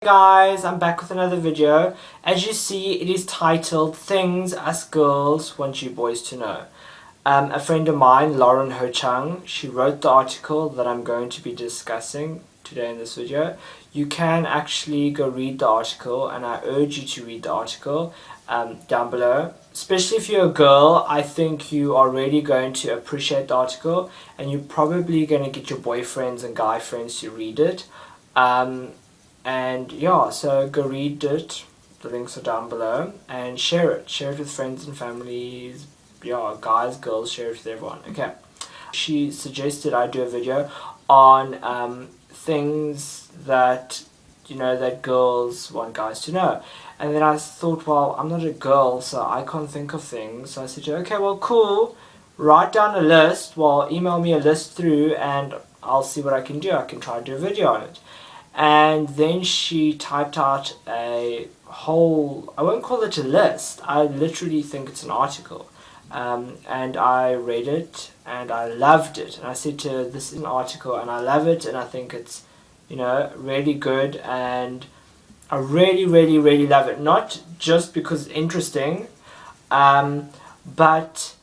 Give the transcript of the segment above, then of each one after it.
Hey guys, I'm back with another video. As you see, it is titled Things Us Girls Want You Boys to Know. A friend of mine, Lauren Ho Chung, she wrote the article that I'm going to be discussing today in this video. You can actually go read the article, and I urge you to read the article down below. Especially if you're a girl, I think you are really going to appreciate the article, and you're probably going to get your boyfriends and guy friends to read it. And yeah, so go read it, the links are down below, and share it with friends and families, yeah, guys, girls, share it with everyone. Okay, she suggested I do a video on things that, you know, that girls want guys to know. And then I thought, well, I'm not a girl, so I can't think of things. So I said, okay, well, cool, write down a list, well, email me a list through, and I'll see what I can do. I can try to do a video on it. And then she typed out a whole, I won't call it a list, I literally think it's an article. And I read it and I loved it. And I said to her, this is an article and I love it and I think it's, you know, really good, and I really love it. Not just because it's interesting, but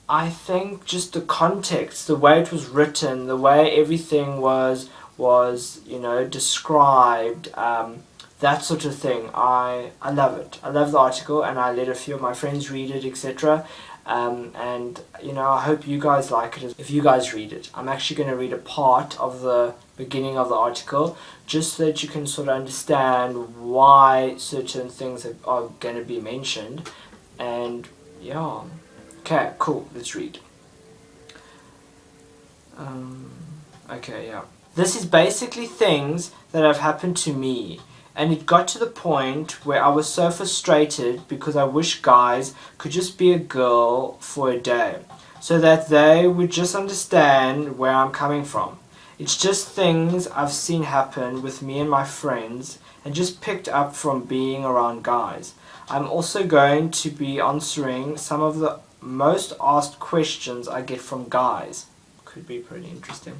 I think just the context, the way it was written, the way everything was you know, described, that sort of thing. I love it. I love the article, and I let a few of my friends read it, etc. And you know, I hope you guys like it if you guys read it. I'm actually going to read a part of the beginning of the article, just so that you can sort of understand why certain things are going to be mentioned. And yeah, okay, cool, let's read. Okay, yeah. This is basically things that have happened to me, and it got to the point where I was so frustrated because I wish guys could just be a girl for a day, so that they would just understand where I'm coming from. It's just things I've seen happen with me and my friends, and just picked up from being around guys. I'm also going to be answering some of the most asked questions I get from guys. Could be pretty interesting.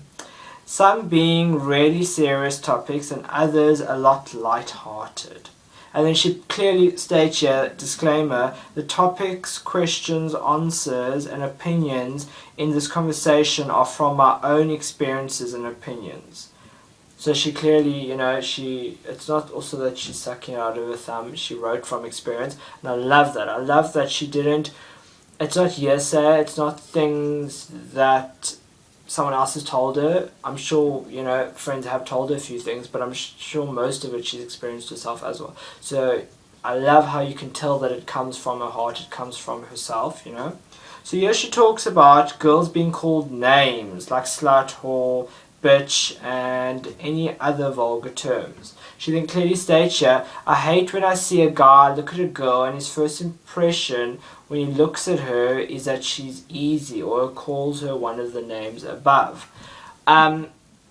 Some being really serious topics and others a lot light-hearted. And then she clearly states here, disclaimer, the topics, questions, answers and opinions in this conversation are from my own experiences and opinions. So she clearly, you know, it's not also that she's sucking out of her thumb, she wrote from experience, and I love that. I love that she didn't, it's not hearsay, it's not things that someone else has told her. I'm sure, you know, friends have told her a few things, but I'm sure most of it she's experienced herself as well. So I love how you can tell that it comes from her heart, it comes from herself, you know. So here she talks about girls being called names like slut, whore, bitch, and any other vulgar terms. She then clearly states here, I hate when I see a guy look at a girl and his first impression when he looks at her is that she's easy, or calls her one of the names above.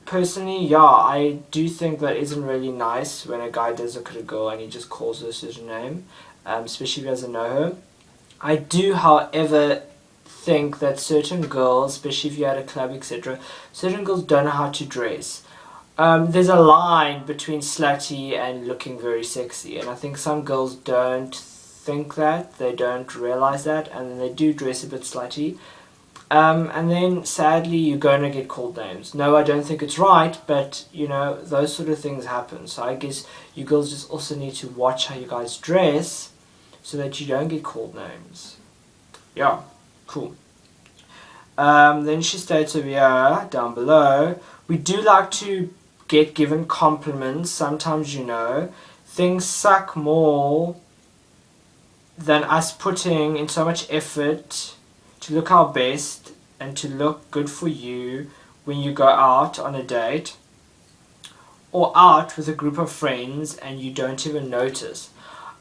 Personally, yeah, I do think that isn't really nice when a guy does look at a girl and he just calls her a certain name, especially if he doesn't know her. I do, however, think that certain girls, especially if you're at a club, etc., certain girls don't know how to dress. There's a line between slutty and looking very sexy, and I think some girls don't think that, they don't realize that, and then they do dress a bit slutty. And then sadly you're going to get called names. No, I don't think it's right, but you know, those sort of things happen. So I guess you girls just also need to watch how you guys dress so that you don't get called names. Yeah, cool. Then she states over here, down below, we do like to get given compliments. Sometimes, you know, things suck more than us putting in so much effort to look our best and to look good for you when you go out on a date or out with a group of friends and you don't even notice.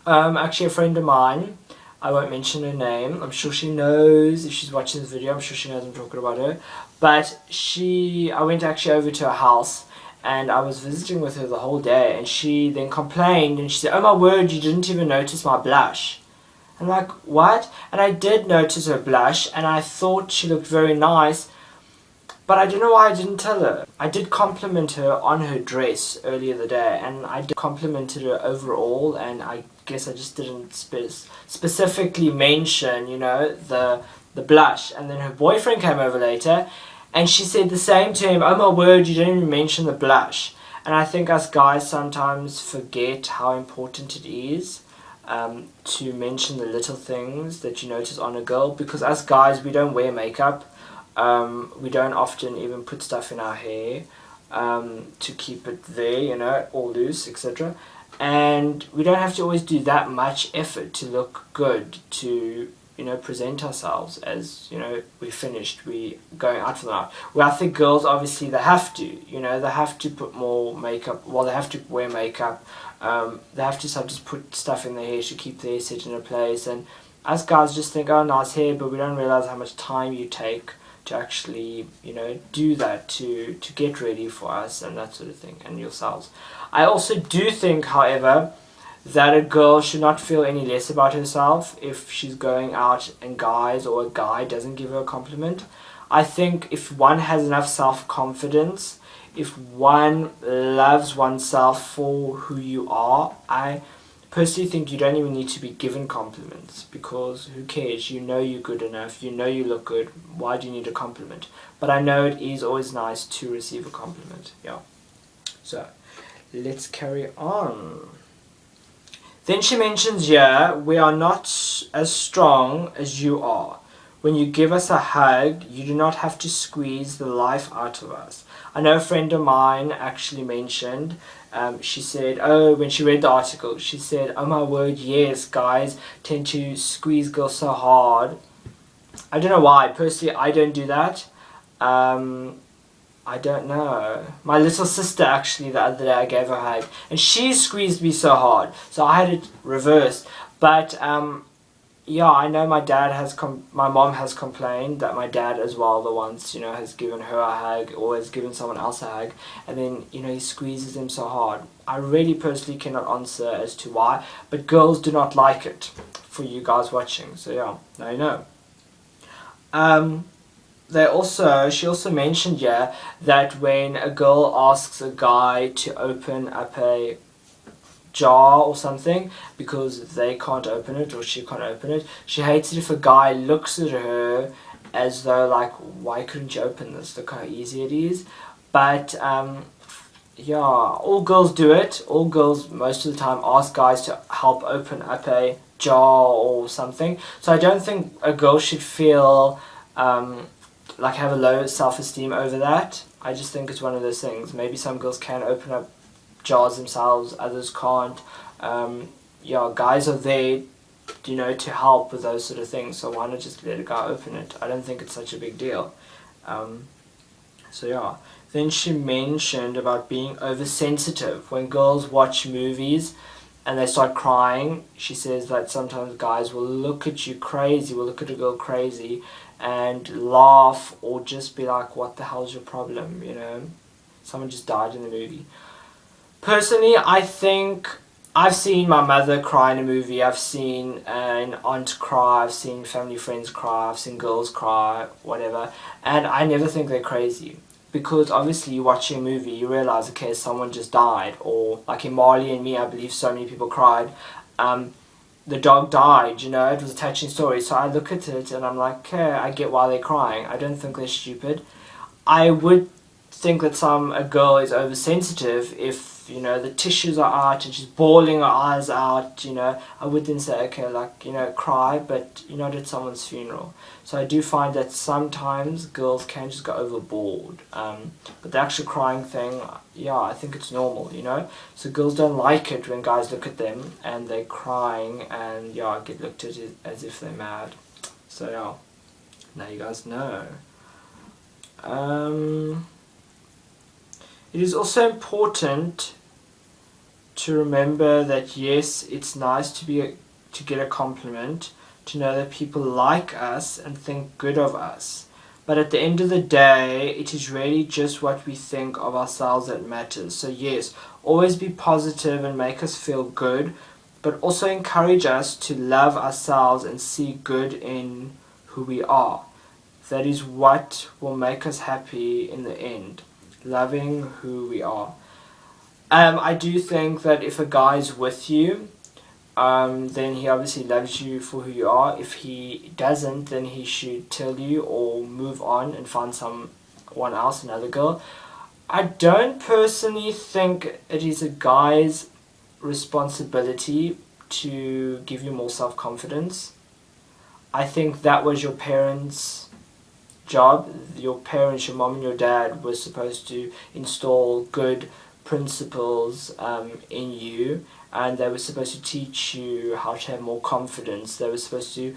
Actually, a friend of mine, I won't mention her name, I'm sure she knows if she's watching this video, I'm sure she knows I'm talking about her, but I went actually over to her house and I was visiting with her the whole day, and she then complained and she said, oh my word, you didn't even notice my blush. I'm like, what? And I did notice her blush and I thought she looked very nice, but I don't know why I didn't tell her. I did compliment her on her dress earlier the day, and I did complimented her overall, and I guess I just didn't specifically mention, you know, the blush. And then her boyfriend came over later, and she said the same to him, oh my word, you didn't even mention the blush. And I think us guys sometimes forget how important it is to mention the little things that you notice on a girl, because us guys, we don't wear makeup. We don't often even put stuff in our hair to keep it there, you know, all loose, etc. And we don't have to always do that much effort to look good, to, you know, present ourselves as, you know, we finished, we going out for the night. Well, I think girls, obviously, they have to, you know, they have to put more makeup, well, they have to wear makeup, they have to sort of just put stuff in their hair to keep their hair set in a place. And us guys just think, oh, nice hair, but we don't realize how much time you take to actually, you know, do that, to get ready for us and that sort of thing, and yourselves. I also do think, however, that a girl should not feel any less about herself if she's going out and guys, or a guy doesn't give her a compliment. I think if one has enough self-confidence, if one loves oneself for who you are, I personally think you don't even need to be given compliments, because who cares? You know you're good enough, you know you look good, why do you need a compliment? But I know it is always nice to receive a compliment, yeah. So, let's carry on. Then she mentions here, we are not as strong as you are. When you give us a hug, you do not have to squeeze the life out of us. I know a friend of mine actually mentioned, she said, oh, when she read the article, she said, oh my word, yes, guys tend to squeeze girls so hard. I don't know why. Personally, I don't do that. I don't know. My little sister, actually, the other day, I gave her a hug, and she squeezed me so hard, so I had it reversed. But yeah, I know my mom has complained that my dad as well, the once, you know, has given her a hug or has given someone else a hug, and then, you know, he squeezes them so hard. I really personally cannot answer as to why, but girls do not like it, for you guys watching. So yeah, now you know. She also mentioned, yeah, that when a girl asks a guy to open up a jar or something because they can't open it or she can't open it, she hates it if a guy looks at her as though like, why couldn't you open this, look how easy it is. But yeah, all girls do it. All girls most of the time ask guys to help open up a jar or something, so I don't think a girl should feel like have a low self-esteem over that. I just think it's one of those things. Maybe some girls can open up jars themselves, others can't. Yeah, guys are there, you know, to help with those sort of things, so why not just let a guy open it? I don't think it's such a big deal. So yeah. Then she mentioned about being oversensitive. When girls watch movies and they start crying, she says that sometimes guys will look at you crazy, will look at a girl crazy and laugh or just be like, what the hell's your problem, you know? Someone just died in the movie. Personally, I think I've seen my mother cry in a movie, I've seen an aunt cry, I've seen family friends cry, I've seen girls cry, whatever, and I never think they're crazy. Because obviously you watch a movie, you realise, okay, someone just died, or like in Marley and Me, I believe so many people cried. The dog died, you know, it was a touching story, so I look at it and I'm like, okay, I get why they're crying. I don't think they're stupid. I would think that a girl is oversensitive if, you know, the tissues are out and she's bawling her eyes out, you know. I would then say, okay, like, you know, cry, but you're not at someone's funeral. So I do find that sometimes girls can just go overboard. But the actual crying thing, yeah, I think it's normal, you know. So girls don't like it when guys look at them and they're crying and, yeah, get looked at as if they're mad. So, yeah, now you guys know. It is also important to remember that yes, it's nice to get a compliment, to know that people like us and think good of us. But at the end of the day, it is really just what we think of ourselves that matters. So yes, always be positive and make us feel good, but also encourage us to love ourselves and see good in who we are. That is what will make us happy in the end. loving who we are. I do think that if a guy's with you, then he obviously loves you for who you are. If he doesn't, then he should tell you or move on and find someone else, another girl. I don't personally think it is a guy's responsibility to give you more self-confidence. I think that was your parents' job. Your parents, your mom and your dad, were supposed to install good principles in you, and they were supposed to teach you how to have more confidence. They were supposed to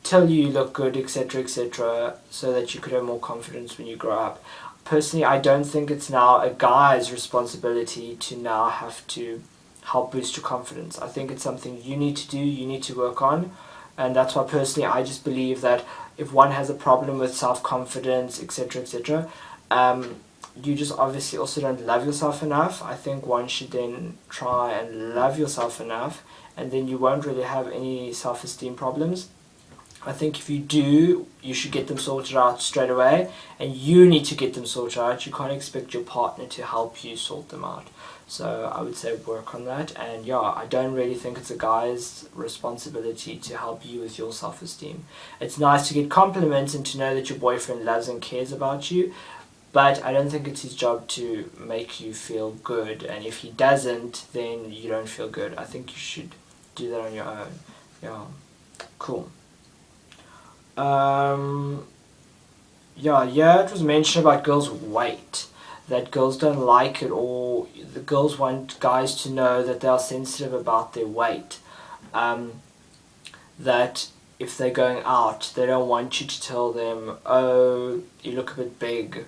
tell you look good, etc., etc., so that you could have more confidence when you grow up. Personally, I don't think it's now a guy's responsibility to now have to help boost your confidence. I think it's something you need to do, you need to work on, and that's why personally I just believe that if one has a problem with self-confidence, etc., etc., you just obviously also don't love yourself enough. I think one should then try and love yourself enough, and then you won't really have any self-esteem problems. I think if you do, you should get them sorted out straight away, and you need to get them sorted out. You can't expect your partner to help you sort them out. So I would say work on that, and yeah, I don't really think it's a guy's responsibility to help you with your self-esteem. It's nice to get compliments and to know that your boyfriend loves and cares about you, but I don't think it's his job to make you feel good, and if he doesn't, then you don't feel good. I think you should do that on your own. Yeah, cool. Yeah, it was mentioned about girls' weight, that girls don't like it, or the girls want guys to know that they are sensitive about their weight. That if they're going out, they don't want you to tell them, oh, you look a bit big,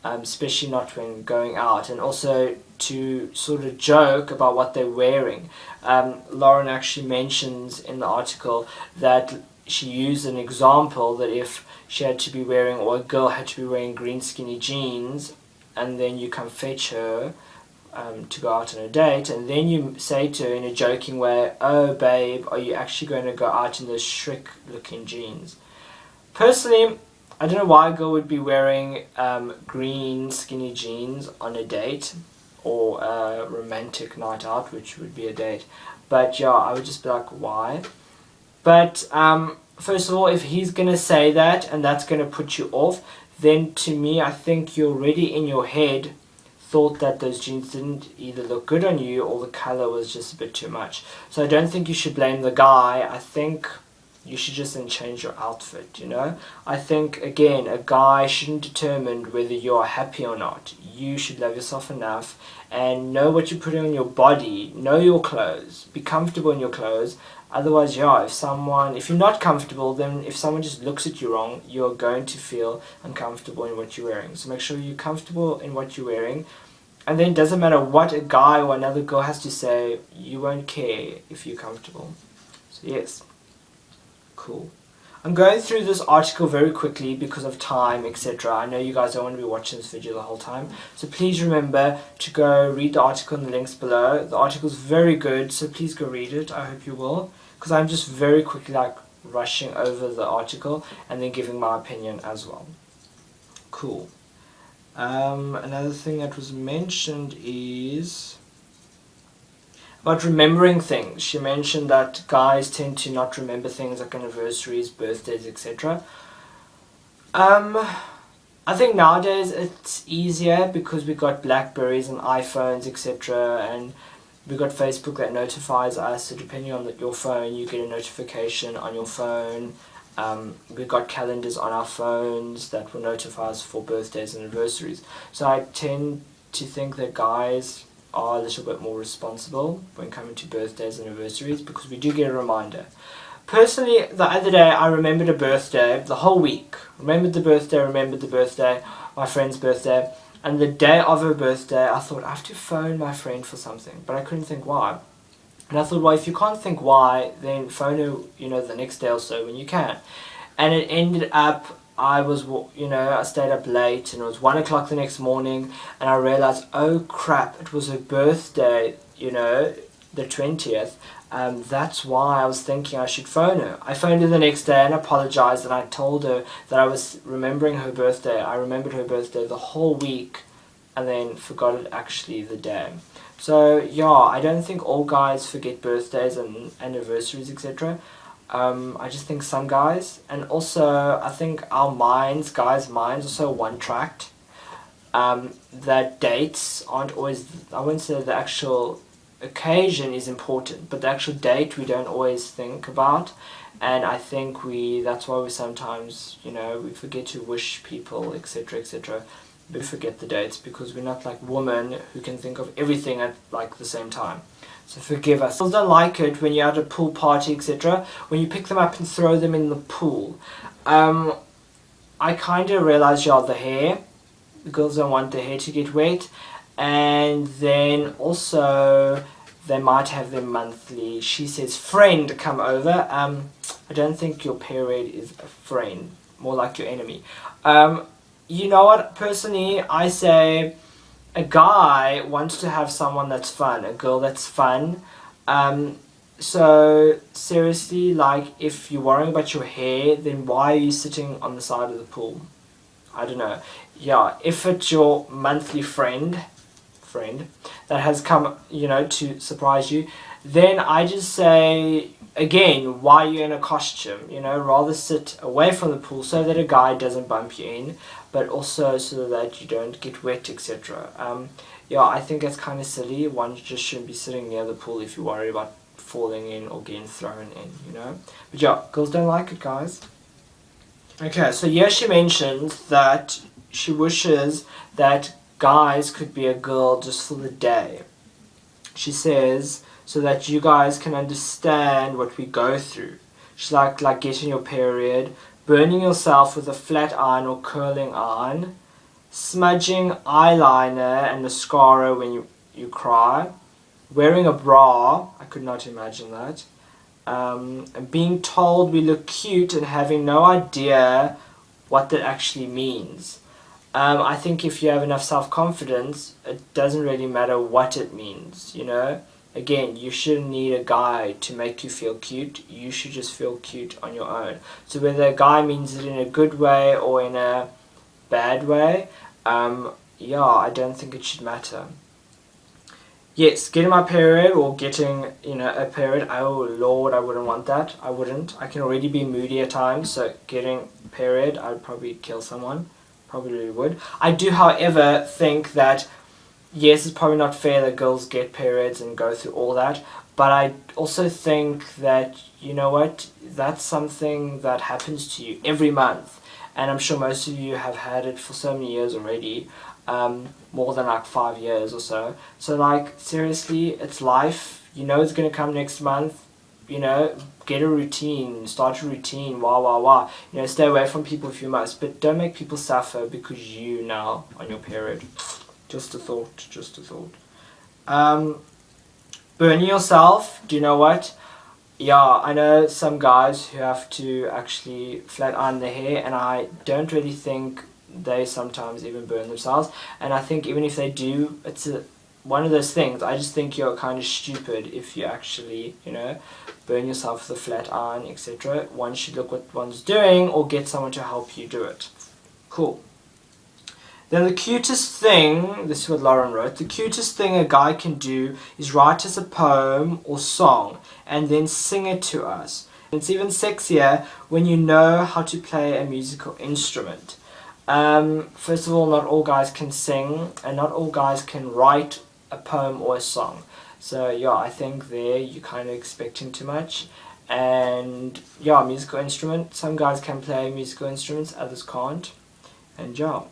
especially not when going out, and also to sort of joke about what they're wearing. Lauren actually mentions in the article that she used an example that if she had to be wearing, or a girl had to be wearing green skinny jeans, and then you come fetch her to go out on a date, and then you say to her in a joking way, oh babe, are you actually going to go out in those Shrek looking jeans? Personally, I don't know why a girl would be wearing green skinny jeans on a date, or a romantic night out, which would be a date. But yeah, I would just be like, why? But first of all, if he's going to say that and that's going to put you off, then to me, I think you already in your head thought that those jeans didn't either look good on you or the color was just a bit too much. So I don't think you should blame the guy. I think you should just then change your outfit, you know? I think, again, a guy shouldn't determine whether you're happy or not. You should love yourself enough and know what you're putting on your body, know your clothes, be comfortable in your clothes. Otherwise, yeah, if you're not comfortable, then if someone just looks at you wrong, you're going to feel uncomfortable in what you're wearing. So make sure you're comfortable in what you're wearing. And then it doesn't matter what a guy or another girl has to say, you won't care if you're comfortable. So yes, cool. I'm going through this article very quickly because of time, etc. I know you guys don't want to be watching this video the whole time. So please remember to go read the article in the links below. The article is very good, so please go read it. I hope you will. Because I'm just very quickly rushing over the article and then giving my opinion as well. Cool. Another thing that was mentioned is about remembering things. She mentioned that guys tend to not remember things like anniversaries, birthdays, etc. I think nowadays it's easier because we got Blackberries and iPhones, etc. and we got Facebook that notifies us, so depending on your phone, you get a notification on your phone. We've got calendars on our phones that will notify us for birthdays and anniversaries. So I tend to think that guys are a little bit more responsible when coming to birthdays and anniversaries because we do get a reminder. Personally, the other day I remembered a birthday, the whole week. Remembered the birthday, my friend's birthday. And the day of her birthday, I thought, I have to phone my friend for something. But I couldn't think why. And I thought, well, if you can't think why, then phone her, the next day or so when you can. And it ended up, I stayed up late, and it was 1 o'clock the next morning, and I realized, oh crap, it was her birthday, the 20th. That's why I was thinking I should phone her. I phoned her the next day and apologized, and I told her that I was remembering her birthday. I remembered her birthday the whole week and then forgot it actually the day. So yeah, I don't think all guys forget birthdays and anniversaries, etc. I just think some guys, and also I think our minds, guys' minds, are so one-tracked that dates aren't always, I wouldn't say the actual occasion is important, but the actual date we don't always think about. And I think that's why we sometimes, we forget to wish people, etc., etc. We forget the dates because we're not like women who can think of everything at like the same time. So forgive us. Girls don't like it when you're at a pool party, etc. When you pick them up and throw them in the pool. I kind of realize, the hair. The girls don't want the hair to get wet. And then also they might have their monthly, she says, friend come over. I don't think your period is a friend, more like your enemy. You know what, personally, I say a guy wants to have someone that's fun, a girl that's fun. So seriously, like, if you're worrying about your hair, then why are you sitting on the side of the pool? I don't know. Yeah, if it's your monthly friend that has come, to surprise you, then I just say, again, why are you in a costume? Rather sit away from the pool so that a guy doesn't bump you in, but also so that you don't get wet, etc. I think it's kind of silly. One just shouldn't be sitting near the pool if you worry about falling in or getting thrown in, But yeah, girls don't like it, guys. Okay, so yeah, she mentions that she wishes that guys could be a girl just for the day. She says, so that you guys can understand what we go through. She's like getting your period, burning yourself with a flat iron or curling iron, smudging eyeliner and mascara when you cry, wearing a bra, I could not imagine that, and being told we look cute and having no idea what that actually means. I think if you have enough self-confidence, it doesn't really matter what it means, Again, you shouldn't need a guy to make you feel cute. You should just feel cute on your own. So whether a guy means it in a good way or in a bad way, I don't think it should matter. Yes, getting my period or getting, a period, oh Lord, I wouldn't want that. I wouldn't. I can already be moody at times, so getting a period, I'd probably kill someone. Probably would. I do, however, think that, yes, it's probably not fair that girls get periods and go through all that, but I also think that, that's something that happens to you every month, and I'm sure most of you have had it for so many years already, more than like 5 years or so. So like, seriously, it's life. It's going to come next month. Get a routine, start a routine, stay away from people if you must, but don't make people suffer because you now on your period. Just a thought. Burning yourself, do you know what? Yeah, I know some guys who have to actually flat iron their hair, and I don't really think they sometimes even burn themselves, and I think even if they do, it's one of those things. I just think you're kind of stupid if you actually, burn yourself with a flat iron, etc. One should look what one's doing or get someone to help you do it. Cool. Then the cutest thing, this is what Lauren wrote, the cutest thing a guy can do is write us a poem or song and then sing it to us. It's even sexier when you know how to play a musical instrument. First of all, not all guys can sing, and not all guys can write a poem or a song. So yeah, I think there you're kind of expecting too much. And yeah, musical instrument, some guys can play musical instruments, others can't. And yeah.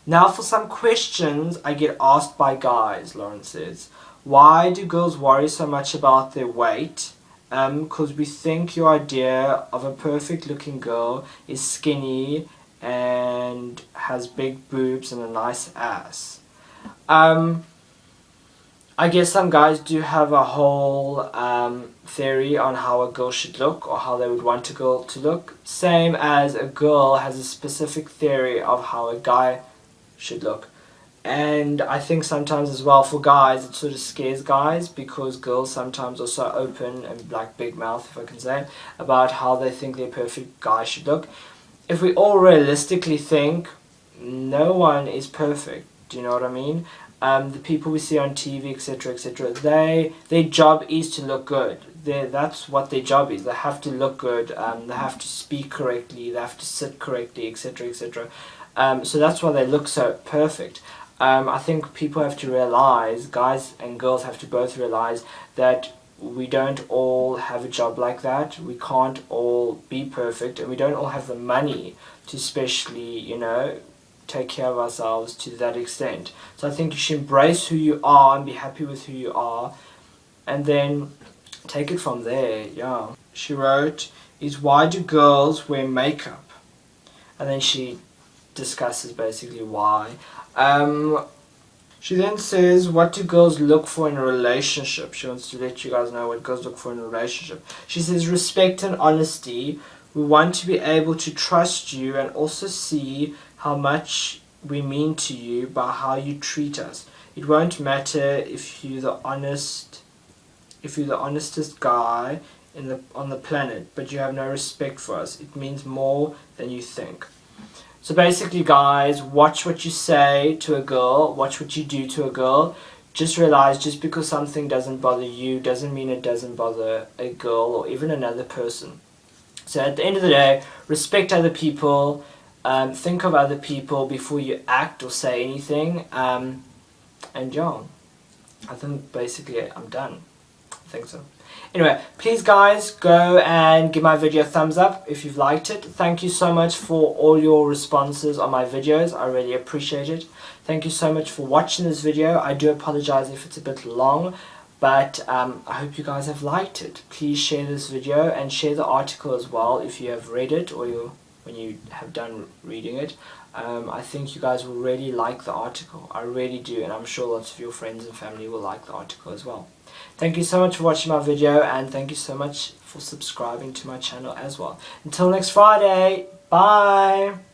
Now for some questions I get asked by guys, Lauren says. Why do girls worry so much about their weight? Because we think your idea of a perfect looking girl is skinny and has big boobs and a nice ass. I guess some guys do have a whole theory on how a girl should look or how they would want a girl to look. Same as a girl has a specific theory of how a guy should look. And I think sometimes as well for guys it sort of scares guys because girls sometimes are so open and like big mouth, if I can say, about how they think their perfect guy should look. If we all realistically think no one is perfect, Do you know what I mean? The people we see on TV, etc., etc., their job is to look good. That's what their job is. They have to look good. They have to speak correctly. They have to sit correctly, etc., etc. So that's why they look so perfect. I think people have to realize, guys and girls have to both realize that we don't all have a job like that. We can't all be perfect, and we don't all have the money to especially, take care of ourselves to that extent. So I think you should embrace who you are and be happy with who you are, and then take it from there. Yeah. She wrote, is why do girls wear makeup? And then she discusses basically why. She then says, what do girls look for in a relationship? She wants to let you guys know what girls look for in a relationship. She says, respect and honesty. We want to be able to trust you and also see how much we mean to you by how you treat us. It won't matter if you're the honestest guy on the planet, but you have no respect for us. It means more than you think. So basically, guys, watch what you say to a girl, watch what you do to a girl. Just realize, just because something doesn't bother you doesn't mean it doesn't bother a girl or even another person. So at the end of the day, respect other people, think of other people before you act or say anything, and yeah, I think basically I'm done. I think so. Anyway, please guys, go and give my video a thumbs up if you've liked it. Thank you so much for all your responses on my videos. I really appreciate it. Thank you so much for watching this video. I do apologize if it's a bit long, but I hope you guys have liked it. Please share this video and share the article as well if you have read it or when you have done reading it. I think you guys will really like the article. I really do, and I'm sure lots of your friends and family will like the article as well. Thank you so much for watching my video, and thank you so much for subscribing to my channel as well. Until next Friday, bye!